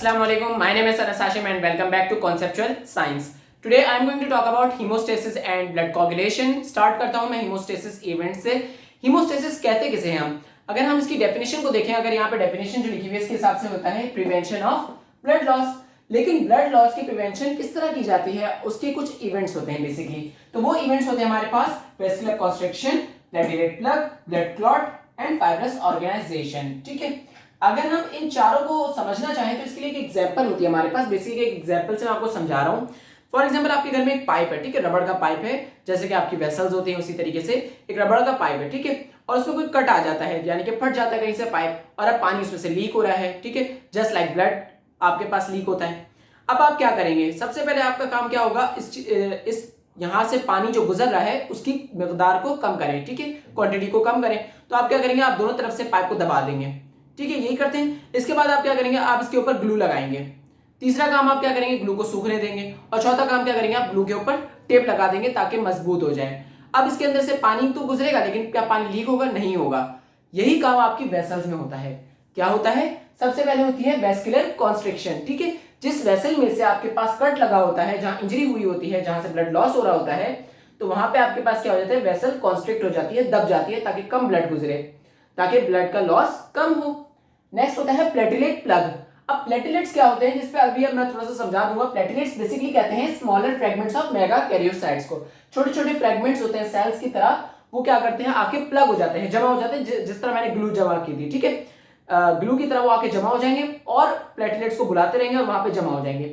Assalamu alaikum. My name is Anas Hashim and welcome back to Conceptual Science. Today I am going to talk about hemostasis and blood coagulation. Start करता हूं मैं hemostasis event से. hemostasis कहते किसे हैं हम? अगर हम इसकी डेफिनेशन को देखें, अगर यहाँ पे डेफिनेशन जो लिखी हुई है इसके हिसाब से होता है प्रिवेंशन ऑफ ब्लड लॉस. लेकिन ब्लड लॉस की प्रिवेंशन किस तरह की जाती है, उसके कुछ इवेंट्स होते हैं बेसिकली. तो वो इवेंट्स होते हैं हमारे पास vascular constriction, platelet plug, blood clot and fibrous organisation. ठीक है, अगर हम इन चारों को समझना चाहें तो इसके लिए एक एग्जांपल होती है हमारे पास. बेसिकली एक एग्जांपल से मैं आपको समझा रहा हूं. फॉर एग्जांपल आपके घर में एक पाइप है, ठीक है, रबड़ का पाइप है, जैसे कि आपकी वेसल्स होती हैं उसी तरीके से एक रबड़ का पाइप है, ठीक है, और उसमें कोई कट आ जाता है, यानी कि फट जाता है कहीं से पाइप, और अब पानी उसमें से लीक हो रहा है, ठीक है, जस्ट लाइक ब्लड आपके पास लीक होता है. अब आप क्या करेंगे? सबसे पहले आपका काम क्या होगा, इस यहां से पानी जो गुजर रहा है उसकी मिकदार को कम करें, ठीक है, क्वांटिटी को कम करें. तो आप क्या करेंगे, आप दोनों तरफ से पाइप को दबा देंगे, ठीक है, यही करते हैं. इसके बाद आप क्या करेंगे, आप इसके ऊपर ग्लू लगाएंगे. तीसरा काम आप क्या करेंगे, ग्लू को सूखने देंगे. और चौथा काम क्या करेंगे, आप ग्लू के ऊपर टेप लगा देंगे ताकि मजबूत हो जाए. अब इसके अंदर से पानी तो गुजरेगा, लेकिन क्या पानी लीक होगा? नहीं होगा. यही काम आपकी वेसल्स में होता है. क्या होता है? सबसे पहले होती है वेस्कुलर कॉन्स्ट्रिक्शन, ठीक है. जिस वेसल में से आपके पास कट लगा होता है, जहां इंजरी हुई होती है, जहां से ब्लड लॉस हो रहा होता है, तो वहां पे आपके पास क्या हो जाता है, वेसल कॉन्स्ट्रिक्ट हो जाती है, दब जाती है, ताकि कम ब्लड गुजरे, ताकि ब्लड का लॉस कम हो. नेक्स्ट होता है प्लेटलेट प्लग. अब प्लेटलेट्स क्या होते हैं, जिसपे अभी अब मैं थोड़ा सा समझा दूंगा. प्लेटलेट्स बेसिकली कहते हैं smaller fragments of mega karyocytes को. छोटे छोटे फ्रेगमेंट्स होते हैं सेल्स की तरह, वो क्या करते हैं, आके प्लग हो जाते हैं, जमा हो जाते हैं, जिस तरह मैंने ग्लू जमा की थी, ठीक है, ग्लू की तरह वो आके जमा हो जाएंगे और प्लेटलेट्स को बुलाते रहेंगे और वहां पे जमा हो जाएंगे.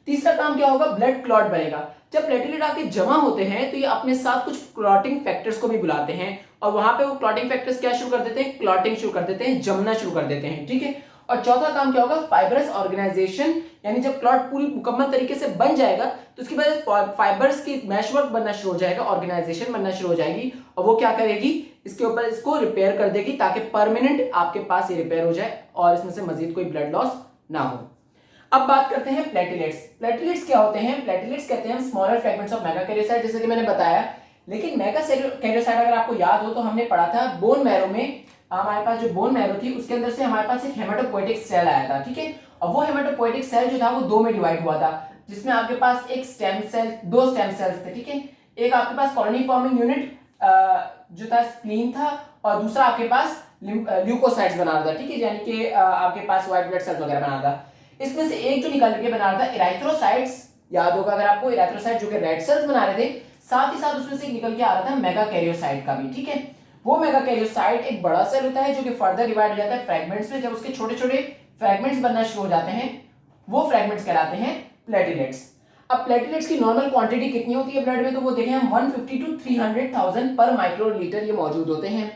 तीसरा काम क्या होगा, ब्लड क्लॉट बनेगा. जब प्लेटलेट आके जमा होते हैं तो ये अपने साथ कुछ क्लॉटिंग फैक्टर्स को भी बुलाते हैं, और वहां पे वो क्लॉटिंग फैक्टर्स क्या शुरू कर देते हैं, क्लॉटिंग शुरू कर देते हैं, जमना शुरू कर देते हैं, ठीक है. और चौथा काम क्या होगा, फाइब्रस ऑर्गेनाइजेशन, यानी जब क्लॉट पूरी मुकम्मल तरीके से बन जाएगा तो उसकी वजह से फाइबर्स की मैशवर्क बनना शुरू हो जाएगा, ऑर्गेनाइजेशन बनना शुरू हो जाएगी, और वो क्या करेगी, इसके ऊपर इसको रिपेयर कर देगी ताकि परमानेंट आपके पास ये रिपेयर हो जाए और इसमें से मजीद कोई ब्लड लॉस ना हो. अब बात करते हैं प्लेटलेट्स. प्लेटलेट्स क्या होते हैं? प्लेटलेट्स कहते हैं स्मॉलर फ्रेगमेंट्स ऑफ मेगाकैरियोसाइट, जैसे कि मैंने बताया. लेकिन मेगाकैरियोसाइट अगर आपको याद हो तो हमने पढ़ा था बोन मैरो में, हमारे पास जो बोन मैरो थी उसके अंदर से हमारे पास एक हेमाटोपोएटिक सेल आया था, ठीक है. और वो हेमाटोपोएटिक सेल जो था वो दो में डिवाइड हुआ था, जिसमें आपके पास एक स्टेम सेल, दो स्टेम सेल्स थे, ठीक है. एक आपके पास कॉलोनी फॉर्मिंग यूनिट जो था स्प्लीन था, और दूसरा आपके पास ल्यूकोसाइट्स बना रहा था, ठीक है, यानी कि आपके पास व्हाइट ब्लड सेल्स वगैरह बना रहा था. इसमें से एक जो निकल के बना रहा था इराइथ्रोसाइट्स, याद होगा अगर आपको, इराइथ्रोसाइट जो कि रेड सेल्स बना रहे थे. साथ ही साथ उसमें से निकल के आ रहा था मेगाकैरियोसाइट का भी, ठीक है. वो मेगाकैरियोसाइट एक बड़ा सेल होता है जो कि फर्दर डिवाइड हो जाता है फ्रैगमेंट्स में. जब उसके छोटे छोटे फ्रैगमेंट्स बनना शुरू हो जाते हैं, वो फ्रैगमेंट्स कहलाते हैं प्लेटलेट्स. अब प्लेटलेट्स की नॉर्मल क्वांटिटी कितनी होती है ब्लड में, तो वो देखें हम 150 टू 300,000 पर माइक्रोलीटर ये मौजूद होते हैं.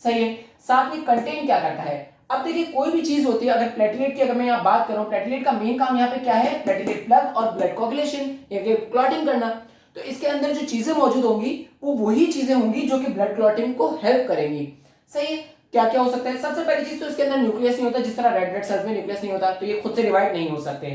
सही है. साथ में कंटेन क्या करता है? अब देखिए, कोई भी चीज होती है, अगर प्लेटलेट की अगर मैं यहाँ बात करूं, प्लेटलेट का मेन काम यहाँ पे क्या है, प्लेटलेट प्लग और ब्लड कोगुलेशन, या क्लॉटिंग करना. तो इसके अंदर जो चीजें मौजूद होंगी वो वही चीजें होंगी जो कि ब्लड क्लॉटिंग को हेल्प करेंगी. सही है. क्या क्या हो सकता है? सबसे पहली चीज तो इसके अंदर न्यूक्लियस नहीं होता, जिस तरह रेड ब्लड सेल्स में न्यूक्लियस नहीं होता, तो ये खुद से डिवाइड नहीं हो सकते.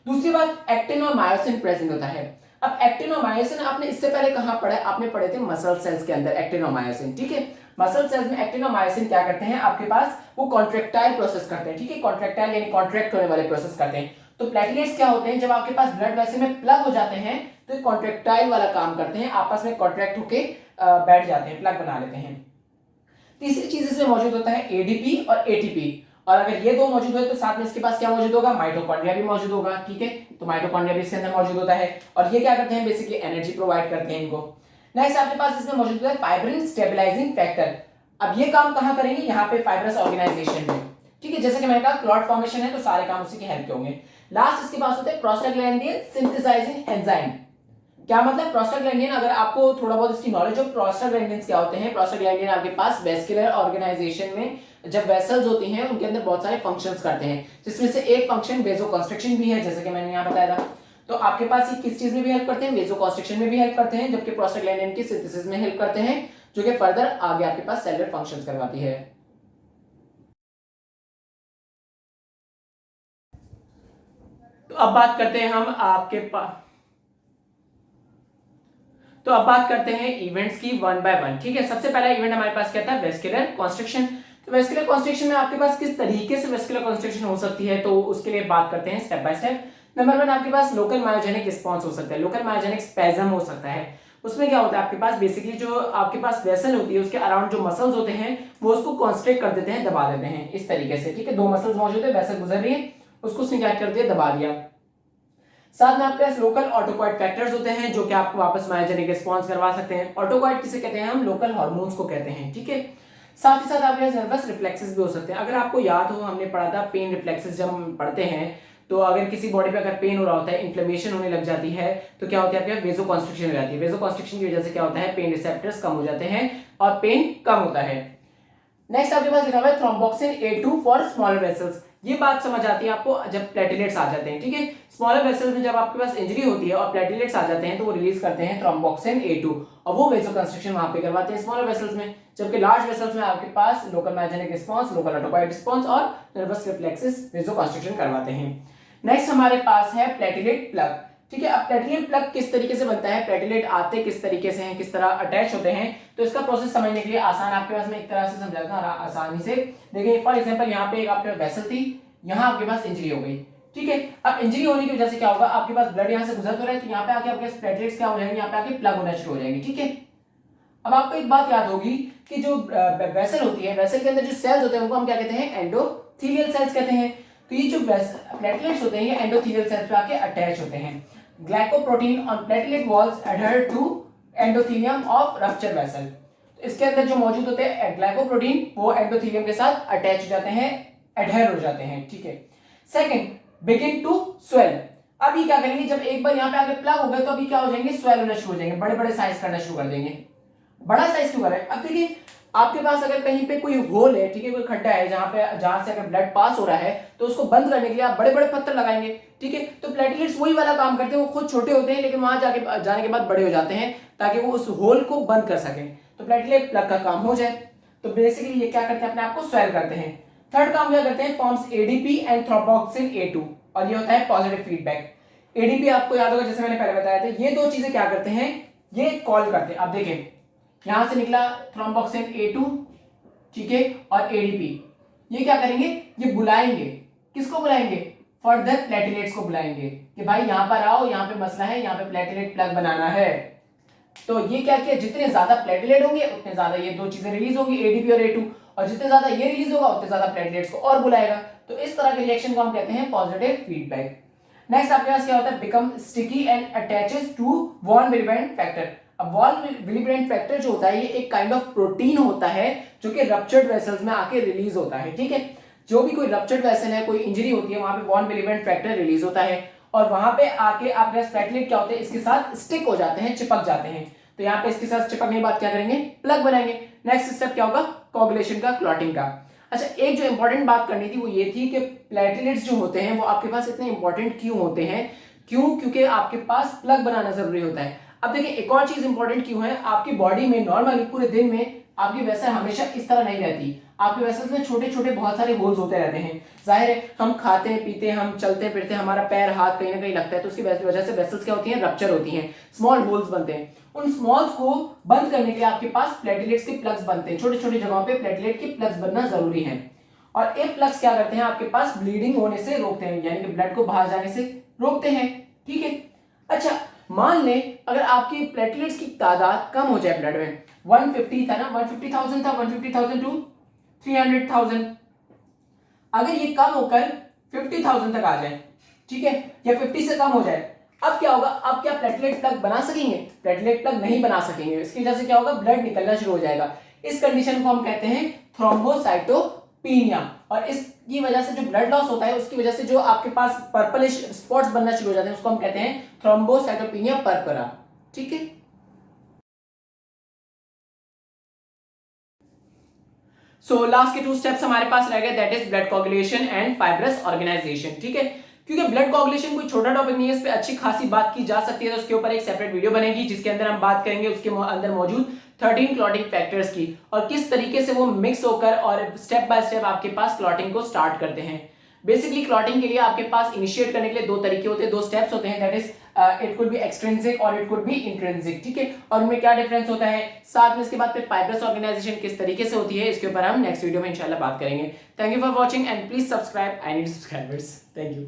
दूसरी बात, एक्टिन और मायोसिन प्रेजेंट होता है. अब एक्टिन और मायोसिन आपने इससे पहले कहां पढ़ा है? आपने पढ़े थे मसल सेल्स के अंदर एक्टिन और मायोसिन, ठीक है. मसल सेल्स में एक्टिन और मायोसिन क्या करते हैं, आपके पास वो कॉन्ट्रैक्टाइल प्रोसेस करते हैं, ठीक है, कॉन्ट्रैक्टाइल यानी कॉन्ट्रैक्ट होने वाले प्रोसेस करते हैं. तो प्लेटलेट्स क्या होते हैं, जब आपके पास ब्लड वेसल में प्लग हो जाते हैं तो कॉन्ट्रैक्टाइल वाला काम करते हैं, आपस में कॉन्ट्रैक्ट होके बैठ जाते हैं, प्लग बना लेते हैं. तीसरी चीज इसमें मौजूद होता है एडीपी और एटीपी, और अगर ये दो मौजूद हो तो साथ में इसके पास क्या मौजूद होगा, माइटोकॉन्ड्रिया भी मौजूद होगा, ठीक है. तो माइटोकॉन्ड्रिया भी इसके अंदर मौजूद होता है, और ये क्या करते हैं, बेसिकली एनर्जी प्रोवाइड करते हैं इनको. नेक्स्ट आपके पास इसमें मौजूद है फाइब्रिन स्टेबलाइजिंग फैक्टर. अब ये काम कहां करेंगे, यहाँ पे फाइब्रस ऑर्गेनाइजेशन में, ठीक है. जैसे कि मैंने कहा क्लॉट फॉर्मेशन है तो सारे काम उसी की हेल्प के होंगे. लास्ट इसके पास होते हैं प्रोस्टाग्लैंडिन सिंथेसाइजिंग एंजाइम. क्या मतलब प्रोस्टाग्लैंडिन? अगर आपको थोड़ा बहुत इसकी नॉलेज हो, प्रोस्टाग्लैंडिन क्या होते हैं, प्रोस्टाग्लैंडिन आपके पास वेस्कुलर ऑर्गेनाइजेशन में जब वेसल्स होती हैं उनके अंदर बहुत सारे फंक्शंस करते हैं, जिसमें से एक फंक्शन वेसोकंस्ट्रिक्शन भी है, जैसे कि मैंने यहाँ बताया था. तो आपके पास ये किस चीज में भी हेल्प करते हैं, वेसोकंस्ट्रिक्शन में भी हेल्प करते हैं, जबकि प्रोस्टाग्लैंडिन की सिंथेसिस में हेल्प करते हैं, जो कि फर्दर आगे आपके पास सेलुलर फंक्शंस करवाती है. तो अब बात करते हैं हम आपके पास, तो अब बात करते हैं इवेंट्स की वन बाय वन, ठीक है. सबसे पहला इवेंट हमारे पास क्या था, वेस्कुलर कॉन्स्ट्रिक्शन. तो वेस्कुलर कॉन्स्ट्रिक्शन में आपके पास किस तरीके से वेस्कुलर कॉन्स्ट्रिक्शन हो सकती है, तो उसके लिए बात करते हैं स्टेप बाय स्टेप। नंबर 1 आपके पास लोकल मायोजेनिक रिस्पॉन्स हो सकता है, लोकल मायोजेनिक स्पैज्म हो सकता है। उसमें क्या होता है आपके पास बेसिकली जो आपके पास वेसल होती है उसके अराउंड जो मसल्स होते हैं वो उसको कॉन्स्ट्रिक्ट कर देते हैं, दबा देते हैं इस तरीके से, ठीक है। दो मसल्स मौजूद है, वेसल गुजर रही है, उसको उसने क्या कर दिया, दबा दिया। साथ में आपके पास लोकल ऑटोकॉइड फैक्टर्स होते हैं जो कि आपको वापस मायोजेनिक रिस्पॉन्स करवा सकते हैं। ऑटोकॉइड किसे कहते हैं, हम लोकल हार्मोन्स को कहते हैं, ठीक है। साथ ही साथ आपके पास नर्वस रिफ्लेक्सेस भी हो सकते हैं। अगर आपको याद हो, हमने पढ़ा था पेन रिफ्लेक्सेस जब हम पढ़ते हैं, तो अगर किसी बॉडी पे अगर पेन हो रहा होता है, इन्फ्लेमेशन होने लग जाती है, तो क्या होता है आपके वेजो कॉन्स्ट्रिक्शन हो जाती है। वेजो कॉन्स्ट्रिक्शन की वजह से क्या होता है, पेन रिसेप्टर्स कम हो जाते हैं और पेन कम होता है। नेक्स्ट आपके पास लिखा हुआ है thromboxane A2 for smaller vessels. ये बात समझ आती है आपको जब प्लेटलेट्स आ जाते हैं, ठीक है। स्मॉलर वेसल्स में जब आपके पास इंजरी होती है और प्लेटलेट्स आ जाते हैं तो वो रिलीज करते हैं थ्रोम्बोक्सिन A2 और वो वेसो कंस्ट्रक्शन वहां पे करवाते हैं स्मॉलर वेसल्स में। जबकि लार्ज वेसल्स में आपके पास local myogenic response, local autacoid response और नर्वस रिफ्लेक्सेस वेसो कंस्ट्रक्शन करवाते हैं। नेक्स्ट हमारे पास है प्लेटलेट प्लग, ठीक है। अब प्लेटलेट प्लग किस तरीके से बनता है, प्लेटलेट आते किस तरीके से हैं, किस तरह अटैच होते हैं, तो इसका प्रोसेस समझने के लिए आसान आपके पास मैं एक तरह से समझाता हूं आसानी से। देखिए फॉर एग्जांपल यहाँ पे एक आपके पास वेसल थी, यहाँ आपके पास इंजरी हो गई, ठीक है। अब इंजरी होने की वजह से क्या होगा, आपके पास ब्लड यहाँ से गुजर तो रहा है, तो यहाँ पे आके आपके प्लेटलेट्स क्या हो जाएंगे, यहाँ पे आके प्लग होना शुरू हो जाएंगे, ठीक है। अब आपको एक बात याद होगी कि जो वेसल होती है, वेसल के अंदर जो सेल्स होते हैं उनको हम क्या कहते हैं, एंडोथेलियल सेल्स कहते हैं। तो ये जो प्लेटलेट्स होते हैं ये एंडोथेलियल सेल्स पे आके अटैच होते हैं। Glycoprotein on platelet walls adhere to endothelium of rupture vessel. तो इसके अंदर जो मौजूद होते हैं ग्लाइकोप्रोटीन वो एंडोथेलियम के साथ अटैच हो जाते हैं, एडहेर हो जाते हैं, ठीक है। Second, begin to swell. अब ये क्या करेंगे, जब एक बार यहाँ पे आके प्लग हो गए तो अभी क्या हो जाएंगे, स्वेल होना शुरू हो जाएंगे, बड़े बड़े साइज करना शुरू कर देंगे। बड़ा साइज क्यों कर रहे हैं, अब देखिए आपके पास अगर कहीं पे कोई होल है, ठीक है, कोई खड्डा है जहां से अगर ब्लड पास हो रहा है, तो उसको बंद करने के लिए आप बड़े बड़े पत्थर लगाएंगे, ठीक है। तो प्लेटलेट्स वही वाला काम करते हैं, वो खुद छोटे होते हैं लेकिन वहां जाने के बाद बड़े हो जाते हैं ताकि वो उस होल को बंद कर सके, तो प्लेटलेट प्लग का काम हो जाए। तो बेसिकली ये क्या करते हैं, अपने आप को स्वेल करते हैं। थर्ड काम क्या करते हैं, forms ADP and thromboxane A2 और ये होता है पॉजिटिव फीडबैक। एडीपी आपको याद होगा जैसे मैंने पहले बताया था, ये दो चीजें क्या करते हैं, ये कॉल करते हैं। अब देखें यहां से निकला थ्रोम्बोक्सिन A2, ठीक है, और एडीपी, ये क्या करेंगे, ये बुलाएंगे, किसको बुलाएंगे, फर्दर प्लेटलेट्स को बुलाएंगे कि भाई यहां पर आओ, यहां पे मसला है, यहां पे प्लेटलेट प्लग बनाना है। तो ये क्या किया, जितने ज्यादा प्लेटलेट होंगे उतने ज्यादा ये दो चीजें रिलीज होंगी, एडीपी और A2, और जितने ज्यादा ये रिलीज होगा उतने ज्यादा प्लेटलेट्स को और बुलाएगा। तो इस तरह के रिएक्शन को हम कहते हैं पॉजिटिव फीडबैक। नेक्स्ट आपके पास क्या होता है, become sticky and attaches to von Willebrand factor. अब वॉन विलिब्रेंट फैक्टर जो होता है ये एक काइंड ऑफ प्रोटीन होता है जो कि रप्चर्ड वेसल्स में आके रिलीज होता है, ठीक है। जो भी कोई रप्चर्ड वेसल है, कोई इंजरी होती है, वहां पे वॉन विलिब्रेंट फैक्टर रिलीज होता है और वहां पे आके आपके प्लेटलेट क्या होते हैं, इसके साथ स्टिक हो जाते हैं, चिपक जाते हैं। तो यहाँ पे इसके साथ चिपकने के बाद क्या करेंगे, प्लग बनाएंगे। नेक्स्ट स्टेप क्या होगा, कोगुलेशन का, क्लॉटिंग का। अच्छा, एक जो इंपॉर्टेंट बात करनी थी वो ये थी कि प्लेटलेट्स जो होते हैं वो आपके पास इतने इंपॉर्टेंट क्यों होते हैं, क्योंकि आपके पास प्लग बनाना जरूरी होता है। अब देखिए एक और चीज इंपॉर्टेंट क्यों है, आपकी बॉडी में नॉर्मली पूरे दिन में आपकी वेसल हमेशा इस तरह नहीं रहती, आपके वेसल्स में छोटे छोटे बहुत सारे होल्स होते रहते हैं। जाहिर है हम खाते हैं पीते हैं, हम चलते फिरते, हमारा पैर हाथ कहीं ना कहीं लगता है, तो उसकी वजह से वेसल्स क्या होती हैं, रप्चर होती हैं, स्मॉल होल्स बनते हैं। उन स्मॉल्स को बंद करने के लिए आपके पास प्लेटलेट्स के प्लग्स बनते हैं, छोटी छोटी जगहों पे प्लेटलेट के प्लग्स बनना जरूरी है। और ये प्लग्स क्या करते हैं, आपके पास ब्लीडिंग होने से रोकते हैं, यानी कि ब्लड को बाहर जाने से रोकते हैं, ठीक है। अच्छा, मान लें अगर आपकी प्लेटलेट्स की तादाद कम हो जाए ब्लड में, 150 था ना, 150,000 था, 150,000 टू 300,000, अगर ये कम होकर 50,000 तक आ जाए, ठीक है, या 50 से कम हो जाए, अब क्या होगा, अब क्या प्लेटलेट प्लग बना सकेंगे, प्लेटलेट प्लग नहीं बना सकेंगे। इसकी वजह से क्या होगा, ब्लड निकलना शुरू हो जाएगा। इस कंडीशन को हम कहते हैं थ्रोम्बोसाइटोपिनिया। और इसकी वजह से जो ब्लड लॉस होता है उसकी वजह से जो आपके पास पर्पलिश स्पॉट्स बनना शुरू हो जाते हैं उसको हम कहते हैं थ्रोम्बोसाइटोपिनिया पर्परा, ठीक है। सो लास्ट के 2 स्टेप्स हमारे पास रह गए, that is blood coagulation and fibrous organisation, ठीक है। क्योंकि ब्लड कोगुलेशन कोई छोटा टॉपिक नहीं है, इस पे अच्छी खासी बात की जा सकती है, तो उसके ऊपर एक सेपरेट वीडियो बनेगी जिसके अंदर हम बात करेंगे उसके अंदर मौजूद 13 क्लॉटिंग फैक्टर्स की और किस तरीके से वो मिक्स होकर और स्टेप बाय स्टेप आपके पास क्लॉटिंग को स्टार्ट करते हैं। बेसिकली क्लॉटिंग के लिए आपके पास इनिशिएट करने के लिए दो तरीके होते हैं, दो स्टेप्स होते हैं, that is it could be extrinsic और इट कुड बी इंट्रिंसिक, ठीक है। और उनमें क्या डिफरेंस होता है, साथ में इसके बाद फिर फाइब्रस ऑर्गेनाइजेशन किस तरीके से होती है, इसके ऊपर हम नेक्स्ट वीडियो में इंशाल्लाह बात करेंगे। Thank you for watching and please subscribe, I need subscribers. Thank you.